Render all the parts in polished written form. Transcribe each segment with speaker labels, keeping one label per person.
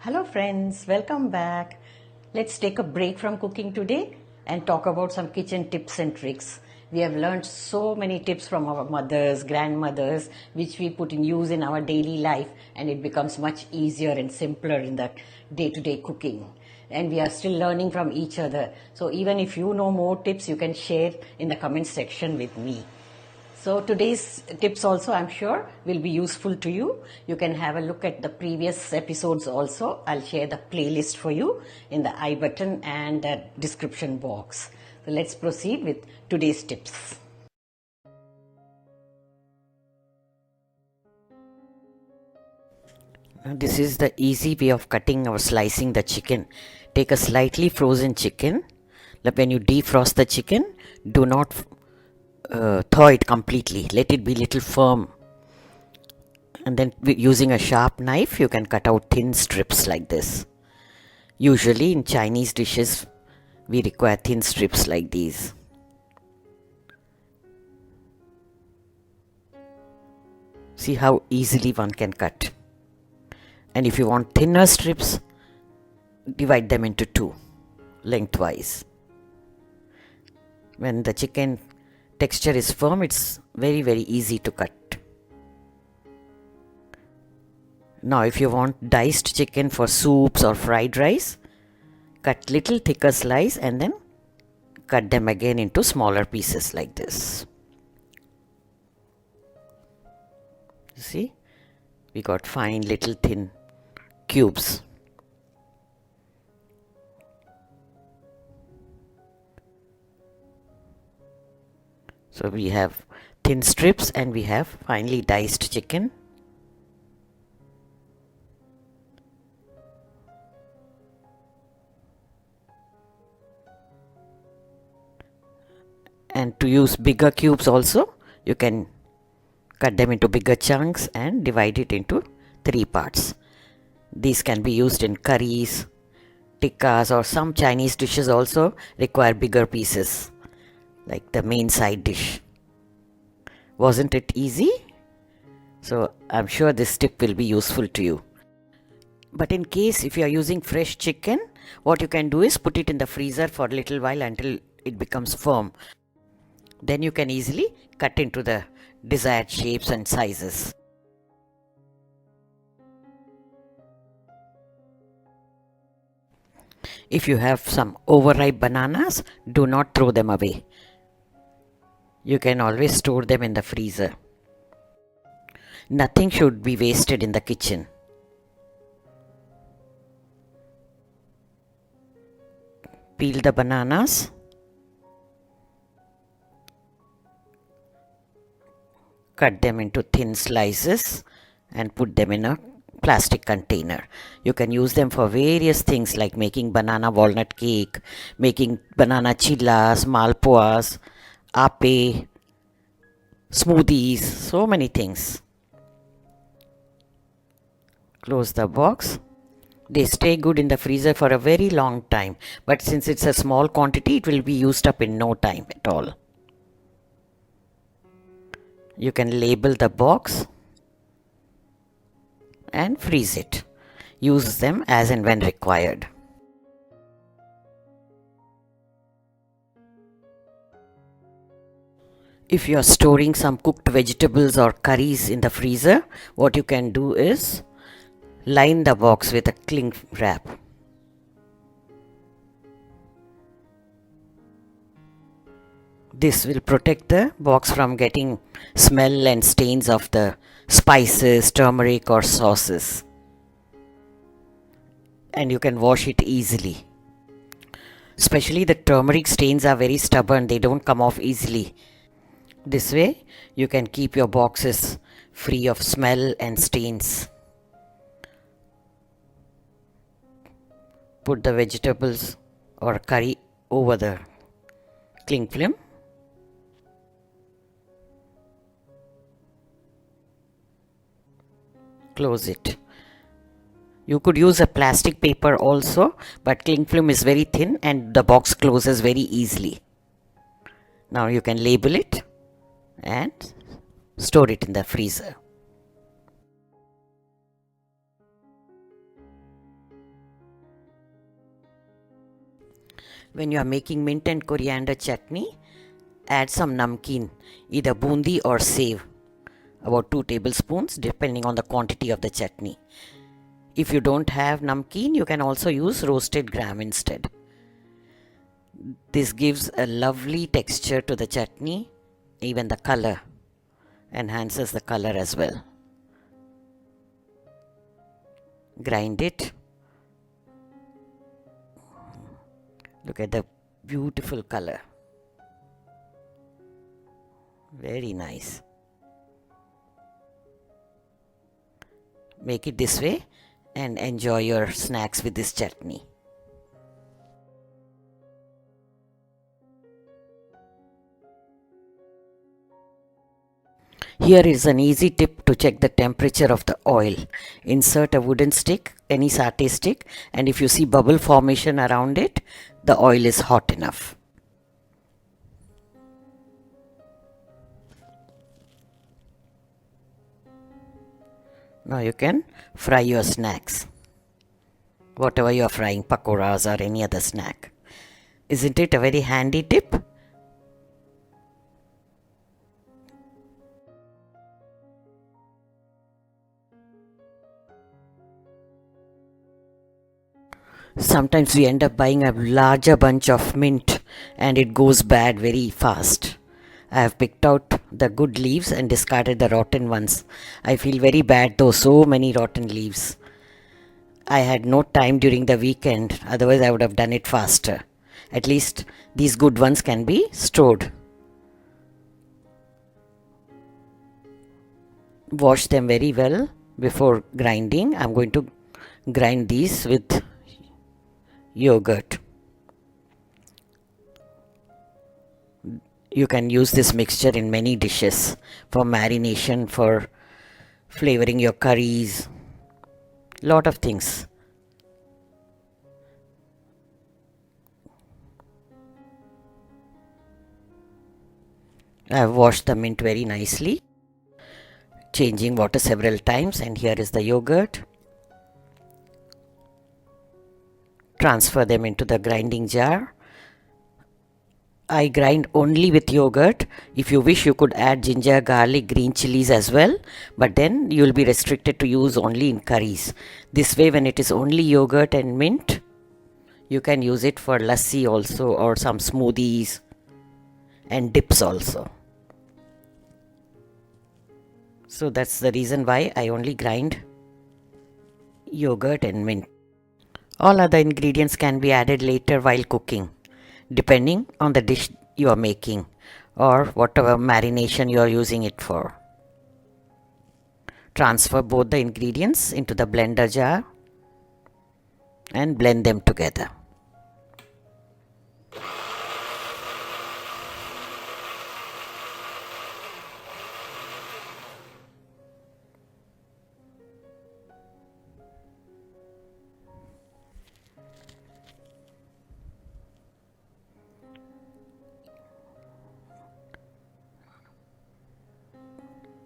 Speaker 1: Hello friends, welcome back. Let's take a break from cooking today and talk about some kitchen tips and tricks. We have learned so many tips from our mothers, grandmothers, which we put in use in our daily life, and it becomes much easier and simpler in the day-to-day cooking. And we are still learning from each other. So even if you know more tips, you can share in the comment section with me. So today's tips also, I'm sure, will be useful to you. You can have a look at the previous episodes also. I'll share the playlist for you in the I button and the description box. So let's proceed with today's tips.
Speaker 2: Now this is the easy way of cutting or slicing the chicken. Take a slightly frozen chicken. When you defrost the chicken, do not thaw it completely. Let it be little firm. And then using a sharp knife, you can cut out thin strips like this. Usually in Chinese dishes, we require thin strips like these. See how easily one can cut. And if you want thinner strips, divide them into two, lengthwise. When the chicken texture is firm, it's very easy to cut. Now if you want diced chicken for soups or fried rice, cut little thicker slice and then cut them again into smaller pieces like this. You see, we got fine little thin cubes. So we have thin strips and we have finely diced chicken. And to use bigger cubes also, you can cut them into bigger chunks and divide it into 3 parts. These can be used in curries, tikkas, or some Chinese dishes also require bigger pieces, like the main side dish. Wasn't it easy? So I'm sure this tip will be useful to you. But in case if you are using fresh chicken, what you can do is put it in the freezer for a little while until it becomes firm. Then you can easily cut into the desired shapes and sizes. If you have some overripe bananas, do not throw them away. You can always store them in the freezer. Nothing should be wasted in the kitchen. Peel the bananas. Cut them into thin slices and put them in a plastic container. You can use them for various things like making banana walnut cake, making banana chillas, malpuas, ape, smoothies, so many things. Close the box. They stay good in the freezer for a very long time, but since it's a small quantity, it will be used up in no time at all. You can label the box and freeze it. Use them as and when required. If you are storing some cooked vegetables or curries in the freezer, what you can do is line the box with a cling wrap. This will protect the box from getting smell and stains of the spices, turmeric or sauces. And you can wash it easily. Especially the turmeric stains are very stubborn, they don't come off easily. This way you can keep your boxes free of smell and stains. Put the vegetables or curry over the cling film. Close it. You could use a plastic paper also, but cling film is very thin and the box closes very easily. Now you can label it and store it in the freezer. When you are making mint and coriander chutney, add some namkeen, either bundi or save, about 2 tablespoons depending on the quantity of the chutney. If you don't have namkeen, you can also use roasted gram instead. This gives a lovely texture to the chutney, even the color enhances the color as well. Grind it. Look at the beautiful color. Very nice. Make it this way and enjoy your snacks with this chutney. Here is an easy tip to check the temperature of the oil. Insert a wooden stick, any satay stick, and if you see bubble formation around it, the oil is hot enough. Now you can fry your snacks. Whatever you are frying, pakoras or any other snack. Isn't it a very handy tip? Sometimes we end up buying a larger bunch of mint and it goes bad very fast. I have picked out the good leaves and discarded the rotten ones. I feel very bad though, so many rotten leaves. I had no time during the weekend, otherwise I would have done it faster. At least these good ones can be stored. Wash them very well before grinding. I'm going to grind these with yogurt. You can use this mixture in many dishes for marination, for flavoring your curries, lot of things. I have washed the mint very nicely, changing water several times, and here is the yogurt. Transfer them into the grinding jar. I grind only with yogurt. If you wish, you could add ginger, garlic, green chilies as well, but then you will be restricted to use only in curries. This way, when it is only yogurt and mint, you can use it for lassi also, or some smoothies and dips also. So that's the reason why I only grind yogurt and mint. All other ingredients can be added later while cooking, depending on the dish you are making or whatever marination you are using it for. Transfer both the ingredients into the blender jar and blend them together.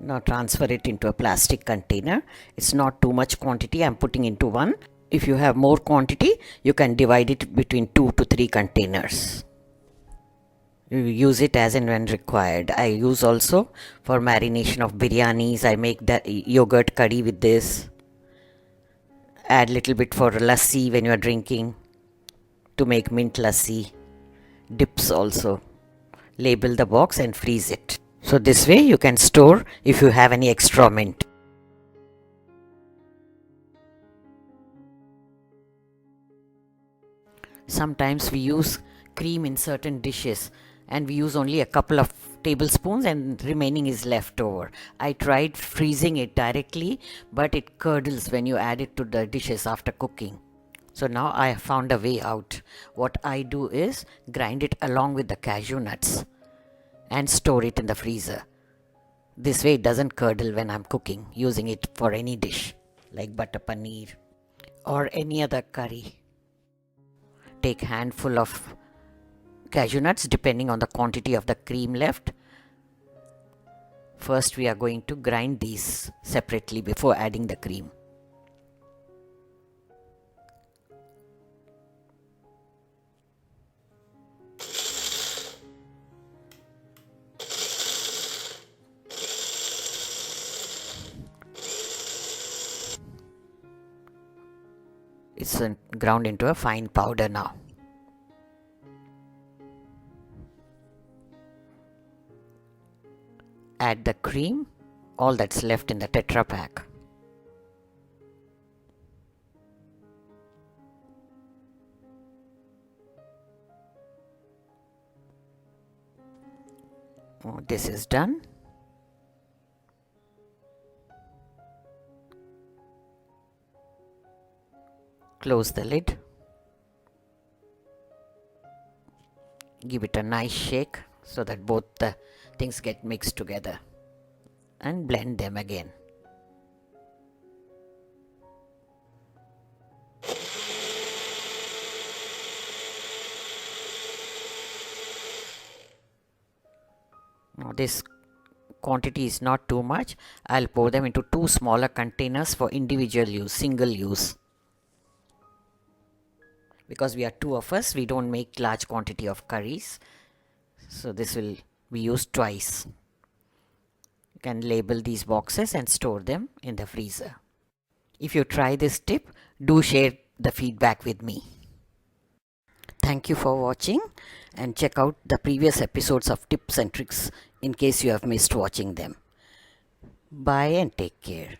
Speaker 2: Now transfer it into a plastic container. It's not too much quantity I'm putting into one. If you have more quantity, you can divide it between 2 to 3 containers. You use it as and when required. I use also for marination of biryanis. I make the yogurt curry with this. Add little bit for lassi when you are drinking, to make mint lassi. Dips also. Label the box and freeze it. So this way you can store if you have any extra mint. Sometimes we use cream in certain dishes and we use only a couple of tablespoons and remaining is left over. I tried freezing it directly, but it curdles when you add it to the dishes after cooking. So now I have found a way out. What I do is grind it along with the cashew nuts and store it in the freezer. This way it doesn't curdle when I'm cooking, using it for any dish like butter paneer or any other curry. Take handful of cashew nuts depending on the quantity of the cream left. First we are going to grind these separately before adding the cream. It's ground into a fine powder now. Add the cream, all that's left in the Tetra Pak. Oh, this is done. Close the lid. Give it a nice shake so that both the things get mixed together, and blend them again. Now this quantity is not too much. I'll pour them into 2 smaller containers for individual use, single use. Because we are 2 of us, we don't make large quantity of curries. So this will be used twice. You can label these boxes and store them in the freezer. If you try this tip, do share the feedback with me. Thank you for watching, and check out the previous episodes of tips and tricks in case you have missed watching them. Bye and take care.